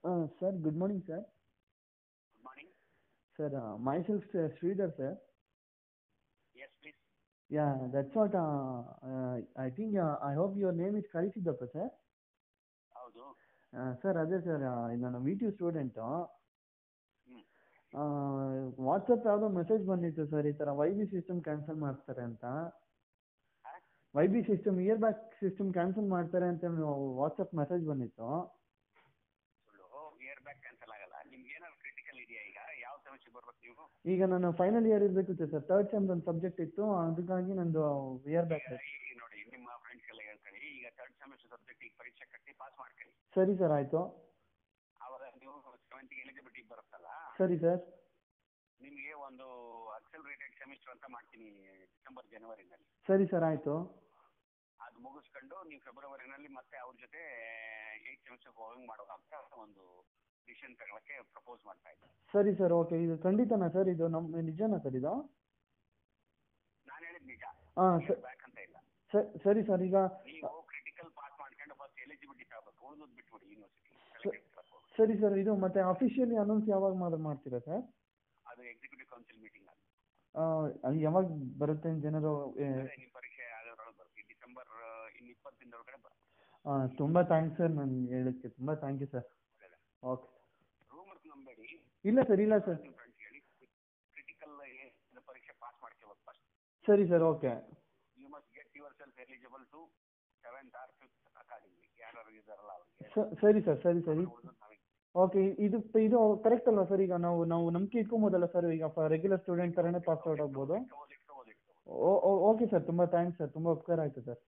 Sir, good morning, sir. Good morning. Sir, myself, Sridhar, sir. Yes, please. Yeah, that's what. I think. I hope your name is Karisiddappa, sir. ಹೌದು. Sir ಅದೇ sir ನಾನು V T U student. ಹ್ಮ್. WhatsApp ಯಾವುದೋ message ಬಂದಿತ್ತು sir, ಈ ಥರ Y B system cancel ಮಾಡ್ತಾರೆ ಅಂತ. ಆ? Y B system year back system cancel ಮಾಡ್ತಾರೆ ಅಂತ ವಾಟ್ಸಪ್ ಮೆಸೇಜ್ ಬಂದಿತ್ತು. ಸುಳ್ಳು. ಇಯರ್ ಬ್ಯಾಕ್ ಕ್ಯಾನ್ಸಲ್ ಆಗಲ್ಲ. ನಿಮ್ಗೆ ಏನಾದ್ರು ಕ್ರಿಟಿಕಲ್ ಇದೆಯಾ? ಈಗ ಯಾವ ಸೆಮಿಸ್ಟರ್ ಬರ್ಬೇಕು ನೀವು? ಈಗ ನಾನು ಫೈನಲ್ ಇಯರ್ ಇರಬೇಕಿತ್ತು ಸರ್, ಥರ್ಡ್ ಸೆಮ್ದು ಒಂದು ಸಬ್ಜೆಕ್ಟ್ ಇತ್ತು, ಅದಕ್ಕಾಗಿ ನಂದು ಇಯರ್ ಬ್ಯಾಗ್. ಈಗ ನೋಡಿ, ನಿಮ್ಮ ಫ್ರೆಂಡ್ಸ್ಗೆಲ್ಲ ಹೇಳ್ಕೊಳ್ಳಿ, ಈಗ ಥರ್ಡ್ ಸೆಮಿಸ್ಟರ್ ಸಬ್ಜೆಕ್ಟ್ ಈಗ ಪರೀಕ್ಷೆ ಕಟ್ಟಿ ಪಾಸ್ ಮಾಡ್ಕೊಳ್ಳಿ. ಸರಿ ಸರ್, ಆಯಿತು. ಆವಾಗ ನೀವು ಸೆವೆಂತ್ಗೆ ಎಲಿಜಿಬಿಲಿಟಿ ಬರುತ್ತಲ್ಲ, ಸರಿ ಸರ್. ನಿಮಗೆ ಒಂದು ಅಕ್ಸಲರೇಟೆಡ್ ಸೆಮಿಸ್ಟರ್ ಅಂತ ಮಾಡ್ತೀನಿ ಡಿಸೆಂಬರ್ ಜನವರಿನಲ್ಲಿ. ಸರಿ ಸರ್, ಆಯಿತು. ಅದು ಮುಗಿಸ್ಕೊಂಡು ನೀವು ಫೆಬ್ರವರಿನಲ್ಲಿ ಮತ್ತೆ ಅವ್ರ ಜೊತೆ 8th ಸೆಮಿಸ್ಟರ್ಗೆ ಹೋಗಂಗೆ ಮಾಡುವ ಅಂತ ಒಂದು ಡಿಸಿಷನ್ ತಗೊಳಕ್ಕೆ ಪ್ರಪೋಸ್ ಮಾಡ್ತಾ ಇದ್ದೀನಿ. ಸರಿ ಸರ್, ಓಕೆ. ಇದು ಖಂಡಿತನಾ ಸರ್? ಇದು ನಮ್ಮ ನಿಜನಾ ಸರ್ ಇದು? ನಾನು ಹೇಳಿದ್ ನಿಜ. ಹಾಂ ಬ್ಯಾಕ್ ಅಂತ ಇಲ್ಲ. ಸರಿ ಸರ್. ಈಗ ನೀವು ಕ್ರಿಟಿಕಲ್ ಪಾಸ್ ಮಾಡ್ಕೊಂಡು ಫಸ್ಟ್ ಎಲಿಜಿಬಿಲಿಟಿ ತಗೋಬೇಕು, ಉಳಿದು ಬಿಟ್ಬಿಡಿ ಯೂನಿವರ್ಸಿಟಿ. ಸರಿ ಸರ್, ಇದು ಮತ್ತೆ ಅಫಿಷಿಯಲಿ ಅನೌನ್ಸ್ ಯಾವಾಗ ಮಾಡ್ತೀರಾ ಸರ್? ಅದು ಎಕ್ಸಿಕ್ಯೂಟಿವ್ ಕೌನ್ಸಿಲ್ ಮೀಟಿಂಗ್ ಅಲ್ಲಿ. ಅದು ಯಾವಾಗ ಬರುತ್ತೆ ಜನರು? ನಿಮ್ಮ ಪರೀಕ್ಷೆ ಆಗೋದ್ರೊಳಗೆ ಬರುತ್ತೆ, ಡಿಸೆಂಬರ್ 20 ದಿನದೊಳಗಡೆ ಬರುತ್ತೆ. ತುಂಬ ಥ್ಯಾಂಕ್ಸ್ ಸರ್, ನನಗೆ ಹೇಳೋಕ್ಕೆ ತುಂಬ thank you sir. Okay. Rumours ನಂಬೇಡಿ. ಇಲ್ಲ ಸರ್, ಇಲ್ಲ ಸರ್. ನಿಮ್ಮ ಫ್ರೆಂಡ್ಸ್ ಹೇಳಿ, ಕ್ರಿಟಿಕಲ್ ಪರೀಕ್ಷೆ ಪಾಸ್ ಮಾಡ್ಕೋಬೇಕು ಫಸ್ಟ್. ಸರಿ sir, okay. You must get yourself eligible to 7th or 5th academy. ಯಾರು ಇದಾರಲ್ಲ ಅವ್ರಿಗೆ. ಸರಿ ಸರ್, ಸರಿ ಸರಿ. ಓಕೆ. ಇದು ಕರೆಕ್ಟ್ ಅಲ್ವಾ ಸರ್? ಈಗ ನಾವು ನಂಬಿಕೆ ಇಟ್ಕೊಬೋದಲ್ಲ ಸರ್? ಈಗ ರೆಗ್ಯುಲರ್ ಸ್ಟೂಡೆಂಟ್ ಥರನೇ ಪಾಸ್ ಔಟ್ ಆಗ್ಬೋದು? ಓಕೆ ಸರ್, ತುಂಬ ಥ್ಯಾಂಕ್ಸ್ ಸರ್, ತುಂಬ ಉಪಕಾರ ಆಯಿತು ಸರ್.